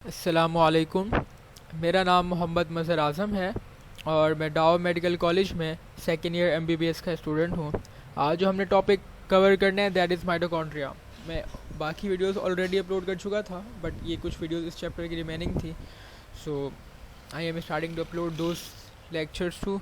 अस्सलामुअलैकुम। मेरा नाम मोहम्मद मज़हर आज़म है और मैं डाव मेडिकल कॉलेज में सेकेंड ईयर एमबीबीएस का स्टूडेंट हूँ। आज जो हमने टॉपिक कवर करना है दैट इज़ माइटोकॉन्ड्रिया। मैं बाकी वीडियोस ऑलरेडी अपलोड कर चुका था बट ये कुछ वीडियोस इस चैप्टर की रिमेनिंग थी, so I am starting to upload those lectures too,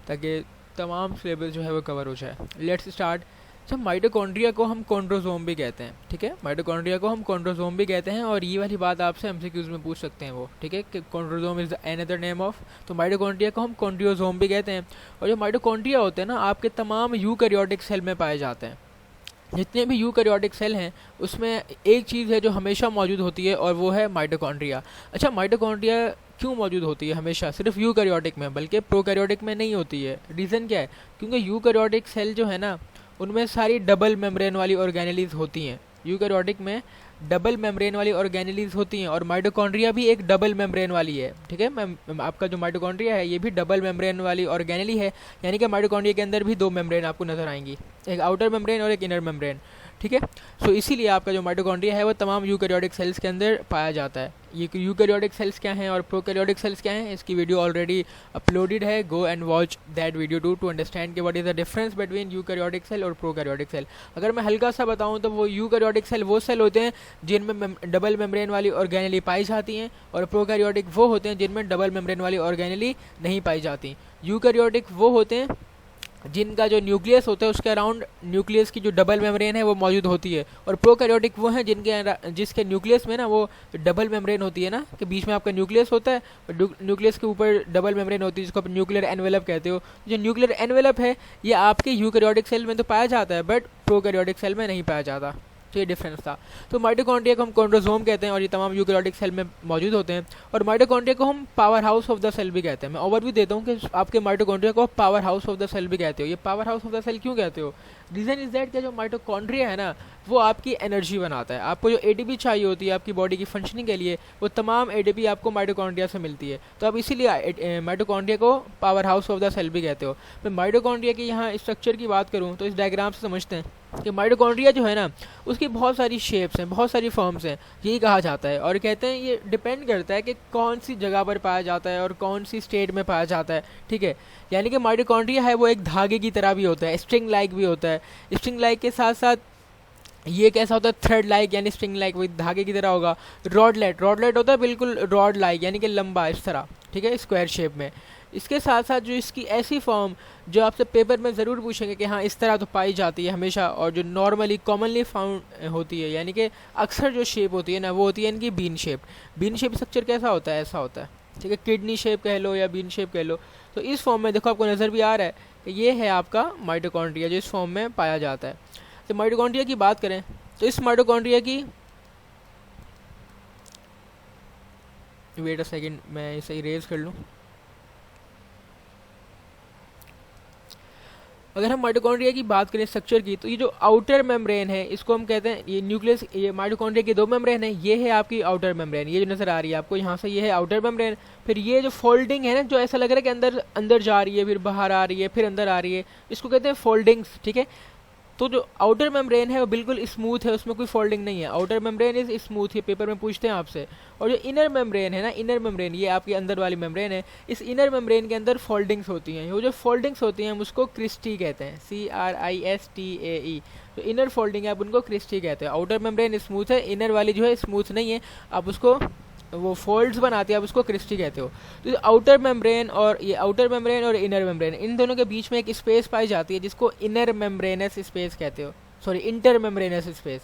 ताकि तमाम सिलेबस जो है वो कवर हो जाए। Let's start. अच्छा, माइटोकॉन्ड्रिया को हम कॉन्ड्रोसोम भी कहते हैं, ठीक है। माइटोकॉन्ड्रिया को हम कॉन्ड्रोसोम भी कहते हैं और ये वाली बात आपसे एमसीक्यूज़ में पूछ सकते हैं वो, ठीक है, कि कॉन्ड्रोसोम इज़ अनदर नेम ऑफ। तो माइटोकॉन्ड्रिया को हम कॉन्ड्रियोसोम भी कहते हैं। और जो माइटोकॉन्ड्रिया होते हैं ना, आपके तमाम यूकैरियोटिक सेल में पाए जाते हैं। जितने भी यूकैरियोटिक सेल हैं उसमें एक चीज़ है जो हमेशा मौजूद होती है और वो है माइटोकॉन्ड्रिया। अच्छा, माइटोकॉन्ड्रिया क्यों मौजूद होती है हमेशा, सिर्फ यूकैरियोटिक में बल्कि प्रोकैरियोटिक में नहीं होती है? रीज़न क्या है? क्योंकि यूकैरियोटिक सेल जो है ना, उनमें सारी डबल मेम्ब्रेन वाली ऑर्गेनेलीज होती हैं। यूकैरियोटिक में डबल मेम्ब्रेन वाली ऑर्गेनेलीज होती हैं और माइटोकॉन्ड्रिया भी एक डबल मेम्ब्रेन वाली है, ठीक है। आपका जो माइटोकॉन्ड्रिया है ये भी डबल मेम्ब्रेन वाली ऑर्गेनेली है, यानी कि माइटोकॉन्ड्रिया के अंदर भी दो मेम्ब्रेन आपको नजर आएंगी, एक आउटर मेम्ब्रेन और एक इनर मेम्ब्रेन, ठीक है। सो इसीलिए आपका जो माइटोकॉन्ड्रिया है वो तमाम यूकैरियोटिक सेल्स के अंदर पाया जाता है। ये यूकैरियोटिक सेल्स क्या हैं और प्रोकैरियोटिक सेल्स क्या हैं, इसकी वीडियो ऑलरेडी अपलोडेड है। Go and watch that video to understand कि what is the difference between eukaryotic cell और प्रोकैरियोटिक सेल। अगर मैं हल्का सा बताऊं तो वो यूकैरियोटिक सेल वो सेल होते हैं जिनमें डबल मेम्ब्रेन वाली ऑर्गेनेली पाई जाती हैं और प्रोकैरियोटिक वो होते हैं जिनमें डबल मेम्ब्रेन वाली ऑर्गेनेली नहीं पाई जाती। यूकैरियोटिक वो होते हैं जिनका जो न्यूक्लियस होता है उसके अराउंड न्यूक्लियस की जो डबल मेम्ब्रेन है वो मौजूद होती है, और प्रोकैरियोटिक वो हैं जिसके न्यूक्लियस में ना वो डबल मेम्ब्रेन होती है ना, कि बीच में आपका न्यूक्लियस होता है और न्यूक्लियस के ऊपर डबल मेम्ब्रेन होती है जिसको आप न्यूक्लियर एनवेलप कहते हो। जो न्यूक्लियर एनवेलप है ये आपके यूकैरियोटिक सेल में तो पाया जाता है बट प्रोकैरियोटिक सेल में नहीं पाया जाता। तो ये डिफरेंस था। तो माइटोकॉन्ड्रिया को हम कॉन्ड्रोसोम कहते हैं और ये तमाम यूकैरियोटिक सेल में मौजूद होते हैं। और माइटोकॉन्ड्रिया को हम power house of the cell भी कहते हैं। मैं ओवरव्यू देता हूँ कि आपके माइटोकॉन्ड्रिया को power house of the cell भी कहते हो। ये power house of the cell क्यों कहते हो? रीज़न इज दैट कि जो माइटोकॉन्ड्रिया है ना वो आपकी एनर्जी बनाता है। आपको जो एटीपी चाहिए होती है आपकी बॉडी की फंक्शनिंग के लिए, वो तमाम एटीपी आपको माइटोकॉन्ड्रिया से मिलती है। तो आप इसीलिए माइटोकॉन्ड्रिया को power house of the cell भी कहते हो। मैं माइटोकॉन्ड्रिया की यहाँ स्ट्रक्चर की बात करूँ तो इस डायग्राम से समझते हैं कि माइटोकॉन्ड्रिया जो है ना उसकी बहुत सारी शेप्स हैं, बहुत सारी फॉर्म्स हैं, यही कहा जाता है। और कहते हैं ये डिपेंड करता है कि कौन सी जगह पर पाया जाता है और कौन सी स्टेट में पाया जाता है, ठीक है। यानी कि माइटोकॉन्ड्रिया है वो एक धागे की तरह भी होता है, स्ट्रिंग लाइक भी होता है। स्ट्रिंग लाइक के साथ साथ ये कैसा होता है, थ्रेड लाइक यानी स्ट्रिंग लाइक वही धागे की तरह होगा। रॉडलेट होता है बिल्कुल रॉड लाइक यानी कि लंबा इस तरह, ठीक है, स्क्वायर शेप में। इसके साथ साथ जो इसकी ऐसी फॉर्म जो आपसे पेपर में ज़रूर पूछेंगे कि हाँ इस तरह तो पाई जाती है हमेशा, और जो नॉर्मली कॉमनली फाउंड होती है यानी कि अक्सर जो शेप होती है ना वो होती है इनकी bean shape. Bean shape structure कैसा होता है, ऐसा होता है, ठीक है, किडनी शेप कह लो या बीन शेप कह लो। तो इस फॉर्म में देखो आपको नज़र भी आ रहा है कि ये है आपका माइटोकॉन्ड्रिया जो इस फॉर्म में पाया जाता है। तो माइटोकॉन्ड्रिया की बात करें तो इस माइटोकॉन्ड्रिया की, वेट अ सेकंड मैं इसे इरेज कर लूँ। अगर हम माइटोकॉन्ड्रिया की बात करें स्ट्रक्चर की, तो ये जो आउटर मेम्ब्रेन है इसको हम कहते हैं, ये न्यूक्लियस, ये माइटोकॉन्ड्रिया की दो मेम्ब्रेन है, ये है आपकी आउटर मेम्ब्रेन, ये जो नजर आ रही है आपको यहाँ से, ये है आउटर मेम्ब्रेन। फिर ये जो फोल्डिंग है ना जो ऐसा लग रहा है कि अंदर अंदर जा रही है फिर बाहर आ रही है फिर अंदर आ रही है, इसको कहते हैं फोल्डिंग्स, ठीक है। तो जो आउटर मेम्ब्रेन है वो बिल्कुल स्मूथ है, उसमें कोई फोल्डिंग नहीं है। आउटर मेम्ब्रेन इज स्मूथ, ये पेपर में पूछते हैं आपसे। और जो इनर मेम्ब्रेन है ना, इनर मेम्ब्रेन ये आपकी अंदर वाली मेम्ब्रेन है, इस इनर मेम्ब्रेन के अंदर फोल्डिंग्स होती हैं। वो जो फोल्डिंग्स होती हैं हम उसको क्रिस्टी कहते हैं, CRISTAE। तो इनर फोल्डिंग है आप उनको क्रिस्टी कहते हैं। आउटर मेम्ब्रेन स्मूथ है, इनर वाली जो है स्मूथ नहीं है, आप उसको वो फोल्ड्स बनाती है आप उसको क्रिस्टी कहते हो। तो आउटर मेम्ब्रेन और ये आउटर मेम्ब्रेन और इनर मेम्ब्रेन इन दोनों के बीच में एक स्पेस पाई जाती है जिसको इनर मेम्ब्रेनस स्पेस कहते हो, सॉरी इंटर मेम्ब्रेनस स्पेस।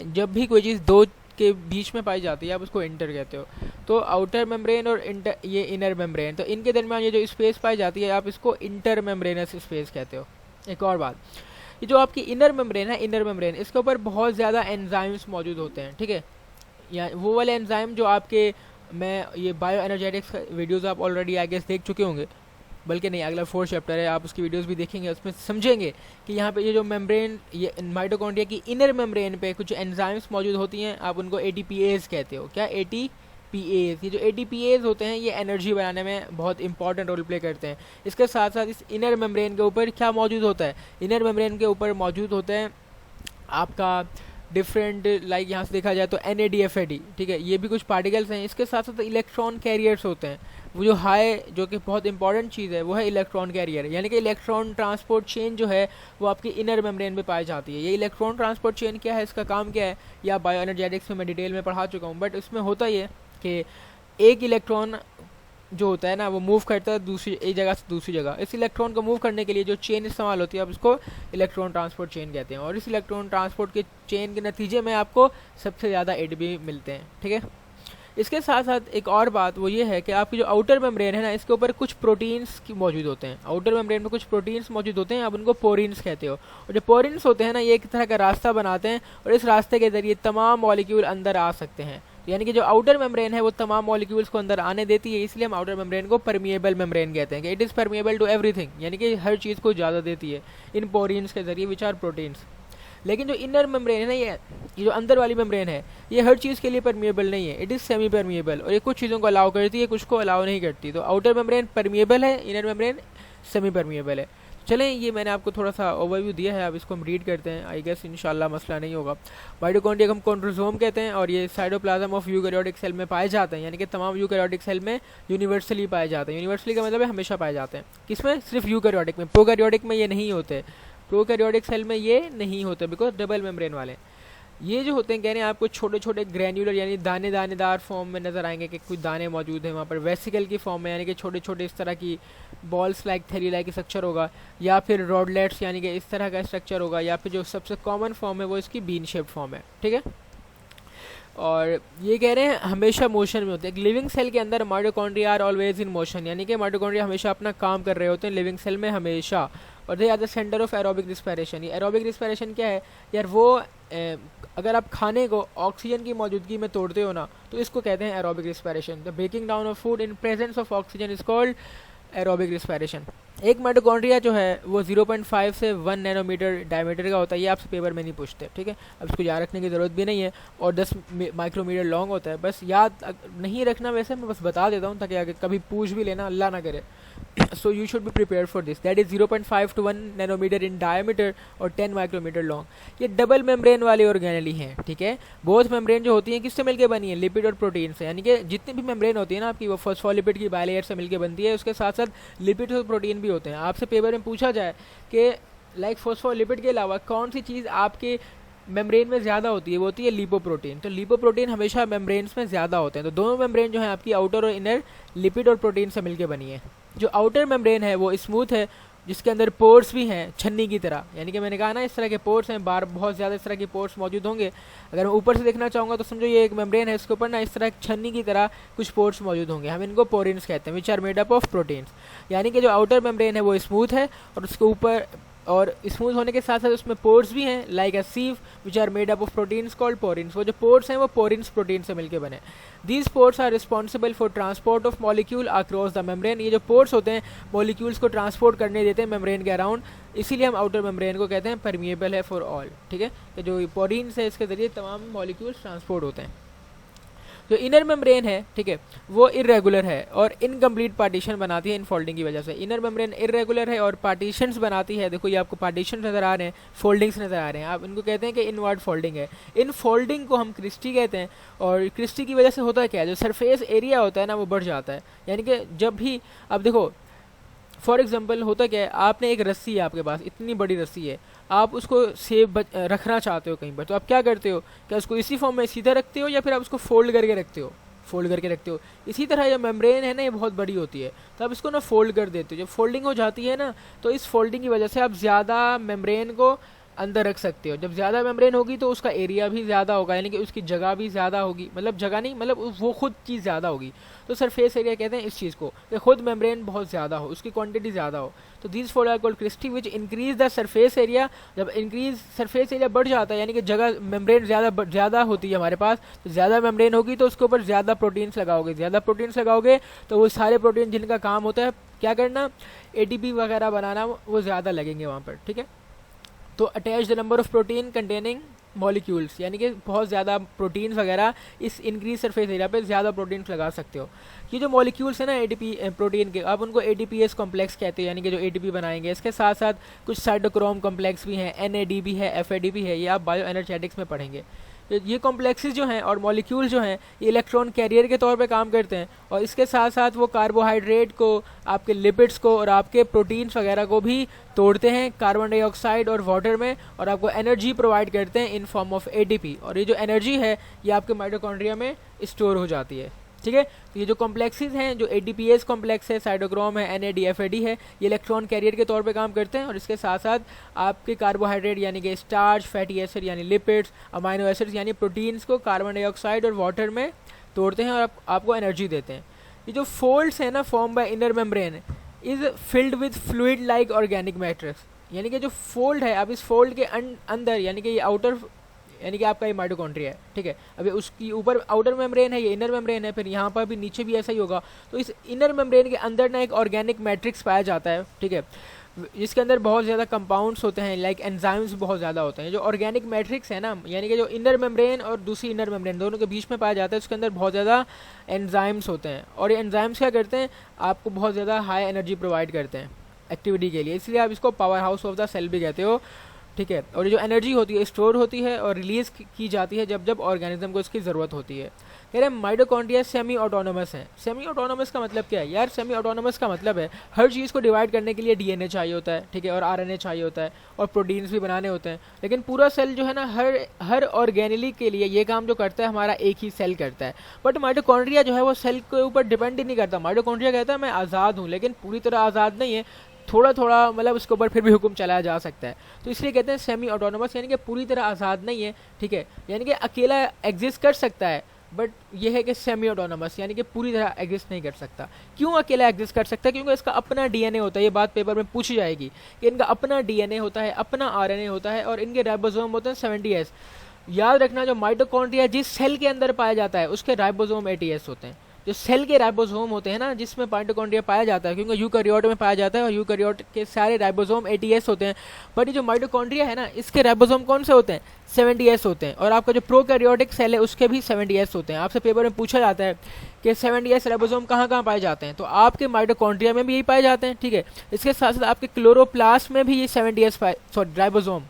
जब भी कोई चीज़ दो के बीच में पाई जाती है आप उसको इंटर कहते हो। तो आउटर मेम्ब्रेन और ये इनर मेम्ब्रेन, तो इनके दरमियान ये जो स्पेस पाई जाती है आप इसको इंटर मेम्ब्रेनस स्पेस कहते हो। एक और बात, ये जो आपकी इनर मेम्ब्रेन है, इनर मेम्ब्रेन, इसके ऊपर बहुत ज़्यादा एंजाइम्स मौजूद होते हैं, ठीक है। या वो वाले एंजाइम जो आपके, मैं ये बायो एनर्जेटिक्स वीडियोज़ आप ऑलरेडी आई गेस देख चुके होंगे, बल्कि नहीं, अगला 4th चैप्टर है, आप उसकी वीडियोस भी देखेंगे, उसमें समझेंगे कि यहाँ पे ये जो मेम्ब्रेन, ये माइटोकॉन्ड्रिया की इनर मेम्ब्रेन पे कुछ एंजाइम्स मौजूद होती हैं, आप उनको ATPase कहते हो। क्या? ATPase। ये जो ATPase होते हैं ये एनर्जी बनाने में बहुत इंपॉर्टेंट रोल प्ले करते हैं। इसके साथ साथ इस इनर मेम्ब्रेन के ऊपर क्या मौजूद होता है? इनर मेम्ब्रेन के ऊपर मौजूद होता है आपका डिफरेंट, लाइक यहाँ से देखा जाए तो NADFAD, ठीक है, ये भी कुछ पार्टिकल्स हैं। इसके साथ साथ इलेक्ट्रॉन कैरियर्स होते हैं, वो जो हाई, जो कि बहुत इंपॉर्टेंट चीज़ है, वो है इलेक्ट्रॉन कैरियर, यानी कि इलेक्ट्रॉन ट्रांसपोर्ट चेन जो है वो आपकी इनर मेम्ब्रेन में पाई जाती है। ये इलेक्ट्रॉन ट्रांसपोर्ट चेन क्या है, इसका काम क्या है, या बायो एनर्जेटिक्स में मैं डिटेल में पढ़ा चुका हूँ, बट इसमें होता ये कि एक इलेक्ट्रॉन जो होता है ना वो मूव करता है दूसरी एक जगह से दूसरी जगह। इस इलेक्ट्रॉन को मूव करने के लिए जो चेन इस्तेमाल होती है, आप इसको इलेक्ट्रॉन ट्रांसपोर्ट चेन कहते हैं। और इस इलेक्ट्रॉन ट्रांसपोर्ट के चेन के नतीजे में आपको सबसे ज़्यादा ATP मिलते हैं, ठीक है। इसके साथ साथ एक और बात वो ये है कि आपकी जो आउटर मेम्ब्रेन है ना, इसके ऊपर कुछ प्रोटीन्स मौजूद होते हैं। आउटर मेम्ब्रेन में कुछ प्रोटीन्स मौजूद होते हैं, आप उनको पोरिन्स कहते हो। और जो पोरिन्स होते हैं ना, ये एक तरह का रास्ता बनाते हैं और इस रास्ते के जरिए तमाम मॉलिक्यूल अंदर आ सकते हैं। यानी कि जो आउटर मेम्ब्रेन है वो तमाम मॉलिक्यूल्स को अंदर आने देती है, इसलिए हम आउटर मेम्ब्रेन को परमिएबल मेम्ब्रेन कहते हैं कि it is permeable to everything, यानी कि हर चीज़ को ज़्यादा देती है इन पोरिन्स के जरिए, विच आर प्रोटीन्स। लेकिन जो इनर मेम्ब्रेन है ना, ये जो अंदर वाली मेम्ब्रेन है, ये हर चीज़ के लिए परमिएबल नहीं है, इट इज़ सेमी परमिएबल, और ये कुछ चीज़ों को अलाउ करती है, कुछ को अलाउ नहीं करती। तो आउटर मेम्ब्रेन परमिएबल है, इनर मेम्ब्रेन सेमी परमिएबल है। चलें, ये मैंने आपको थोड़ा सा ओवरव्यू दिया है, अब इसको हम रीड करते हैं। आई गेस इंशाल्लाह मसला नहीं होगा। माइटोकॉन्ड्रिया हम कॉन्ड्रोसोम कहते हैं और ये साइटोप्लाज्म ऑफ यूकैरियोटिक सेल में पाए जाते हैं, यानी कि तमाम यूकैरियोटिक सेल में यूनिवर्सली पाए जाते हैं। यूनिवर्सली का मतलब है हमेशा पाए जाते हैं। किसमें? सिर्फ यूकैरियोटिक में। प्रोकैरियोटिक में ये नहीं होते, प्रोकैरियोटिक सेल में ये नहीं होते, बिकॉज डबल मेम्ब्रेन वाले। ये जो होते हैं, कह रहे हैं आपको छोटे छोटे ग्रैन्युलर यानी दानेदार फॉर्म में नज़र आएंगे कि कुछ दाने मौजूद हैं वहाँ पर। वेसिकल की फॉर्म में, यानी कि छोटे छोटे इस तरह की बॉल्स लाइक थैली लाइक स्ट्रक्चर होगा, या फिर रॉडलेट्स यानी कि इस तरह का स्ट्रक्चर होगा, या फिर जो सबसे कॉमन फॉर्म है वो इसकी बीन शेप फॉर्म है, ठीक है। और ये कह रहे हैं हमेशा मोशन में होते हैं। लिविंग सेल के अंदर mitochondria are always in motion, यानी कि माइटोकॉन्ड्रिया हमेशा अपना काम कर रहे होते हैं लिविंग सेल में हमेशा। और they are the centre of aerobic respiration. ये एरोबिक रिस्पिरेशन क्या है यार, वो अगर आप खाने को ऑक्सीजन की मौजूदगी में तोड़ते हो ना, तो इसको कहते हैं aerobic respiration. The breaking down of food in presence of oxygen is called aerobic respiration. एक माइटोकॉन्ड्रिया जो है वो 0.5 से 1 नैनोमीटर डायमीटर का होता है। ये आपसे पेपर में नहीं पूछते, ठीक है, अब इसको याद रखने की ज़रूरत भी नहीं है। और 10 माइक्रोमीटर लॉन्ग होता है, बस याद नहीं रखना, वैसे मैं बस बता देता हूँ ताकि आगे कभी पूछ भी लेना, अल्लाह ना करे। So you should be prepared for this. That is 0.5 to 1 nanometre in diameter और 10 माइक्रोमीटर लॉन्ग। ये डबल मेम्ब्रेन वाली ऑर्गेनेली हैं, ठीक है। बोथ मेम्ब्रेन जो होती हैं किससे मिलकर बनी है? लिपिड और प्रोटीन से। यानी कि जितनी भी मेम्ब्रेन होती है ना आपकी, वो फॉस्फोलिपिड की बायलेयर से मिलकर बनती है। उसके साथ साथ लिपिड और प्रोटीन भी होते हैं। आपसे पेपर में पूछा जाए कि लाइक फॉस्फोलिपिड के अलावा कौन सी चीज़ आपके मेम्ब्रेन में ज़्यादा होती है, वो होती है लिपोप्रोटीन। तो लिपोप्रोटीन हमेशा मेम्ब्रेन्स में ज़्यादा होते हैं। तो दोनों मेम्ब्रेन जो है आपकी आउटर और इनर लिपिड और प्रोटीन से मिलकर बनी है। जो आउटर मेम्ब्रेन है वो स्मूथ है, जिसके अंदर पोर्स भी हैं छन्नी की तरह। यानी कि मैंने कहा ना इस तरह के पोर्स हैं, बार बहुत ज़्यादा इस तरह के पोर्स मौजूद होंगे। अगर मैं ऊपर से देखना चाहूँगा तो समझो ये एक मेम्ब्रेन है, इसके ऊपर ना इस तरह छन्नी की तरह कुछ पोर्स मौजूद होंगे। हम इनको पोरिन्स कहते हैं, which are made up of proteins. यानी कि जो आउटर मेम्ब्रेन है वो स्मूथ है और उसके ऊपर, और स्मूथ होने के साथ साथ उसमें पोर्स भी हैं like a sieve which are made up of proteins called porins. वो जो पोर्स हैं वो पोरिन्स प्रोटीन से मिलकर बने। These pores are responsible for transport of molecule across the membrane. ये जो पोर्स होते हैं मॉलिक्यूल्स को ट्रांसपोर्ट करने देते हैं मेम्ब्रेन के अराउंड, इसीलिए हम आउटर मेम्ब्रेन को कहते हैं परमिएबल है फॉर ऑल, ठीक है। तो जो पोरिन्स है इसके जरिए तमाम मॉलिक्यूल्स ट्रांसपोर्ट होते हैं। जो इनर मेम्ब्रेन है, ठीक है, वो इरेगुलर है और इनकम्प्लीट पार्टीशन बनाती है इनफोल्डिंग की वजह से। इनर मेम्ब्रेन इरेगुलर है और पार्टीशंस बनाती है। देखो ये आपको पार्टीशन नज़र आ रहे हैं, फोल्डिंग्स नज़र आ रहे हैं, आप इनको कहते हैं कि इनवर्ड फोल्डिंग है। इन फोल्डिंग को हम क्रिस्टी कहते हैं। और क्रिस्टी की वजह से होता है क्या, जो सरफेस एरिया होता है ना वो बढ़ जाता है। यानी कि जब भी, अब देखो फॉर एग्जांपल होता क्या है, आपने एक रस्सी है आपके पास, इतनी बड़ी रस्सी है, आप उसको सेब रखना चाहते हो कहीं पर, तो आप क्या करते हो, क्या उसको इसी फॉर्म में सीधा रखते हो या फिर आप उसको फोल्ड करके रखते हो? फोल्ड करके रखते हो। इसी तरह ये मेम्ब्रेन है ना, ये बहुत बड़ी होती है, तो आप इसको ना फोल्ड कर देते हो। जब फोल्डिंग हो जाती है ना, तो इस फोल्डिंग की वजह से आप ज़्यादा मेम्ब्रेन को अंदर रख सकते हो। जब ज़्यादा मेम्ब्रेन होगी तो उसका एरिया भी ज़्यादा होगा, यानी कि उसकी जगह भी ज़्यादा होगी, मतलब जगह नहीं, मतलब वो खुद चीज़ ज़्यादा होगी। तो सरफेस एरिया कहते हैं इस चीज़ को, कि खुद मेम्ब्रेन बहुत ज़्यादा हो, उसकी क्वांटिटी ज़्यादा हो। तो these fold are called cristae which increase the surface area. जब इंक्रीज सरफेस एरिया बढ़ जाता है, यानी कि जगह मेम्ब्रेन ज़्यादा होती है हमारे पास, तो ज़्यादा मेम्ब्रेन होगी तो उसके ऊपर ज़्यादा प्रोटीन्स लगाओगे। ज़्यादा प्रोटीन्स लगाओगे तो वो सारे प्रोटीन जिनका काम होता है क्या करना, ATP वगैरह बनाना, वो ज़्यादा लगेंगे वहाँ पर, ठीक है। तो attach the number of protein containing molecules, यानी कि बहुत ज़्यादा प्रोटीन्स वगैरह इस इंक्रीज सरफेस एरिया पे ज़्यादा प्रोटीन्स लगा सकते हो। ये जो मॉलिक्यूल्स है ना एटीपी प्रोटीन के, आप उनको एटीपीएस कॉम्प्लेक्स कहते हैं, यानी कि जो एटीपी बनाएंगे। इसके साथ साथ कुछ साइटोक्रोम कॉम्प्लेक्स भी हैं, एनएडी भी है, एफएडी भी है, ये आप बायो एनर्जेटिक्स में पढ़ेंगे। ये कॉम्प्लेक्सेस जो हैं और मॉलिक्यूल जो हैं ये इलेक्ट्रॉन कैरियर के तौर पे काम करते हैं, और इसके साथ साथ वो कार्बोहाइड्रेट को, आपके लिपिड्स को और आपके प्रोटीन्स वगैरह को भी तोड़ते हैं कार्बन डाइऑक्साइड और वाटर में, और आपको एनर्जी प्रोवाइड करते हैं इन फॉर्म ऑफ एटीपी। और ये जो एनर्जी है ये आपके माइटोकॉन्ड्रिया में स्टोर हो जाती है। ठीक है, तो ये जो कॉम्प्लेक्सेस हैं, जो एटीपीएस कॉम्प्लेक्स है, साइटोक्रोम है, एनएडी एफएडी है, ये इलेक्ट्रॉन कैरियर के तौर पे काम करते हैं, और इसके साथ साथ आपके कार्बोहाइड्रेट यानी कि स्टार्च, फैटी एसिड यानी लिपिड्स, अमाइनो एसिड्स यानी प्रोटीन्स को कार्बन डाइऑक्साइड और वाटर में तोड़ते हैं और आपको एनर्जी देते हैं। ये जो फोल्ड्स है ना form by inner membrane is filled with fluid like organic matrix, यानी कि जो फोल्ड है, अब इस फोल्ड के अंदर, यानी कि ये आउटर, यानी कि आपका ये माइटोकॉन्ड्रिया है। ठीक है, अभी उसकी ऊपर आउटर मेम्ब्रेन है, ये इनर मेम्ब्रेन है, फिर यहाँ पर भी नीचे भी ऐसा ही होगा। तो इस इनर मेम्ब्रेन के अंदर ना एक ऑर्गेनिक मैट्रिक्स पाया जाता है। ठीक है, जिसके अंदर बहुत ज़्यादा कंपाउंड्स होते हैं, लाइक एंजाइम्स बहुत ज़्यादा होते हैं। जो ऑर्गेनिक मैट्रिक्स है ना, यानी कि जो इनर मेम्ब्रेन और दूसरी इनर मेम्ब्रेन दोनों के बीच में पाया जाता है, उसके अंदर बहुत ज़्यादा एंजाइम्स होते हैं, और ये एंजाइम्स क्या करते हैं, आपको बहुत ज़्यादा हाई एनर्जी प्रोवाइड करते हैं एक्टिविटी के लिए, इसलिए आप इसको power house of the cell भी कहते हो। ठीक है, और ये जो एनर्जी होती है स्टोर होती है और रिलीज की जाती है जब जब ऑर्गेनिज्म को इसकी ज़रूरत होती है। कह रहे हैं माइटोकॉन्ड्रिया सेमी ऑटोनोमस है। सेमी ऑटोनोमस का मतलब क्या है यार? सेमी ऑटोनोमस का मतलब है हर चीज़ को डिवाइड करने के लिए डीएनए चाहिए होता है, ठीक है, और आरएनए चाहिए होता है, और प्रोटीन्स भी बनाने होते हैं, लेकिन पूरा सेल जो है ना, हर ऑर्गेनली के लिए ये काम जो करता है हमारा एक ही सेल करता है। बट माइटोकॉन्ड्रिया जो है वो सेल के ऊपर डिपेंड ही नहीं करता। माइटोकॉन्ड्रिया कहता है मैं आज़ाद हूँ, लेकिन पूरी तरह आज़ाद नहीं है, थोड़ा थोड़ा मतलब उसके ऊपर फिर भी हुक्म चलाया जा सकता है। तो इसलिए कहते हैं सेमी ऑटोनोमस, यानी कि पूरी तरह आज़ाद नहीं है। ठीक है, यानी कि अकेला एग्जिस्ट कर सकता है, बट ये है कि सेमी ऑटोनोमस, यानी कि पूरी तरह एग्जिस्ट नहीं कर सकता। क्यों अकेला एग्जिस्ट कर सकता है? क्योंकि इसका अपना डीएनए होता है। ये बात पेपर में पूछी जाएगी कि इनका अपना डीएनए होता है, अपना आरएनए होता है, और इनके राइबोसोम होते हैं 70S। याद रखना, जो माइटोकॉन्ड्रिया जिस सेल के अंदर पाया जाता है उसके राइबोसोम 80S होते हैं। जो सेल के राइबोसोम होते हैं ना, जिसमें माइटोकॉन्ड्रिया पाया जाता है, क्योंकि यूकैरियोट में पाया जाता है और यूकैरियोट के सारे राइबोसोम 80S होते हैं, बट ये जो माइटोकॉन्ड्रिया है ना, इसके राइबोसोम कौन से होते हैं? 70S होते हैं। और आपका जो प्रोकैरियोटिक सेल है उसके भी 70S होते हैं। आपसे पेपर में पूछा जाता है कि 70S राइबोसोम कहाँ कहाँ पाए जाते हैं, तो आपके माइटोकॉन्ड्रिया में भी यही पाए जाते हैं। ठीक है, इसके साथ साथ आपके क्लोरोप्लास्ट में भी ये 70S राइबोसोम,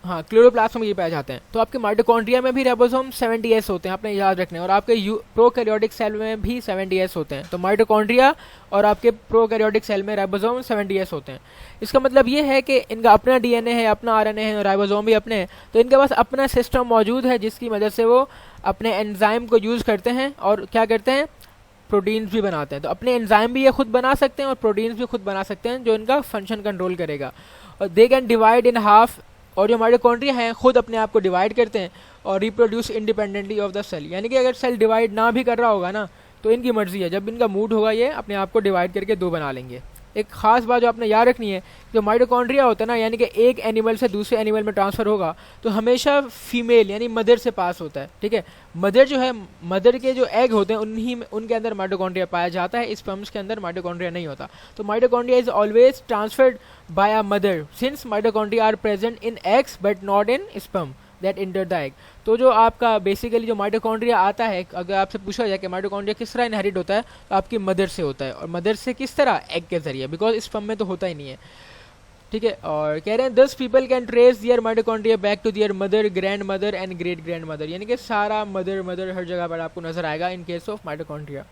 हाँ, क्लोरोप्लास्ट में ये पाए जाते हैं। तो आपके माइटोकॉन्ड्रिया में भी राइबोसोम 70S होते हैं, आपने याद रखने, और आपके प्रोकैरियोटिक सेल में भी 70S होते हैं। तो माइटोकॉन्ड्रिया और आपके प्रोकैरियोटिक सेल में राइबोसोम 70S होते हैं। इसका मतलब ये है कि इनका अपना डीएनए है, अपना आरएनए है, और राइबोसोम भी अपने हैं। तो इनके पास अपना सिस्टम मौजूद है जिसकी मदद से वो अपने एंजाइम को यूज़ करते हैं और क्या करते हैं, प्रोटीन्स भी बनाते हैं। तो अपने एंजाइम भी ये खुद बना सकते हैं और प्रोटीन्स भी खुद बना सकते हैं, जो इनका फंक्शन कंट्रोल करेगा। और they can divide in half, और जो माइटोकॉन्ड्रिया हैं खुद अपने आप को डिवाइड करते हैं और reproduce independently of the cell, यानी कि अगर सेल डिवाइड ना भी कर रहा होगा ना, तो इनकी मर्जी है, जब इनका मूड होगा ये अपने आप को डिवाइड करके दो बना लेंगे। एक खास बात जो आपने याद रखनी है, जो माइटोकॉन्ड्रिया होता है ना, यानी कि एक एनिमल से दूसरे एनिमल में ट्रांसफ़र होगा तो हमेशा फीमेल यानी मदर से पास होता है। ठीक है, मदर जो है, मदर के जो एग होते हैं उनके अंदर माइटोकॉन्ड्रिया पाया जाता है, स्पर्म्स के अंदर माइटोकॉन्ड्रिया नहीं होता। तो mitochondria is always transferred by a mother, since mitochondria are present in eggs but not in sperm that enter the egg. तो जो आपका बेसिकली जो माइटोकॉन्ड्रिया आता है, अगर आपसे पूछा जाए कि माइटोकॉन्ड्रिया किस तरह इनहेरिट होता है, तो आपकी मदर से होता है, और मदर से किस तरह? एग के जरिए, बिकॉज स्पर्म में तो होता ही नहीं है। ठीक है, और कह रहे हैं 10 people can trace their mitochondria back to their mother, grandmother and great grandmother, यानी कि सारा मदर हर जगह पर आपको नजर आएगा in case of mitochondria.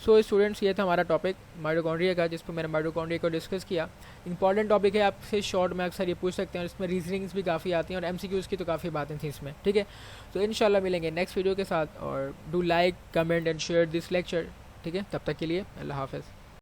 So students, ये था हमारा टॉपिक माइटोकॉन्ड्रिया का, जिस पर मैंने माइटोकॉन्ड्रिया को डिस्कस किया। इंपॉर्टेंट टॉपिक है, आपसे शॉर्ट में अक्सर ये पूछ सकते हैं, और इसमें रीजनिंग्स भी काफ़ी आती हैं, और MCQs की तो काफ़ी बातें थी इसमें। ठीक है, तो इंशाल्लाह मिलेंगे नेक्स्ट वीडियो के साथ, और do like, comment and share this lecture. ठीक है, तब तक के लिए अल्लाह हाफ़िज़।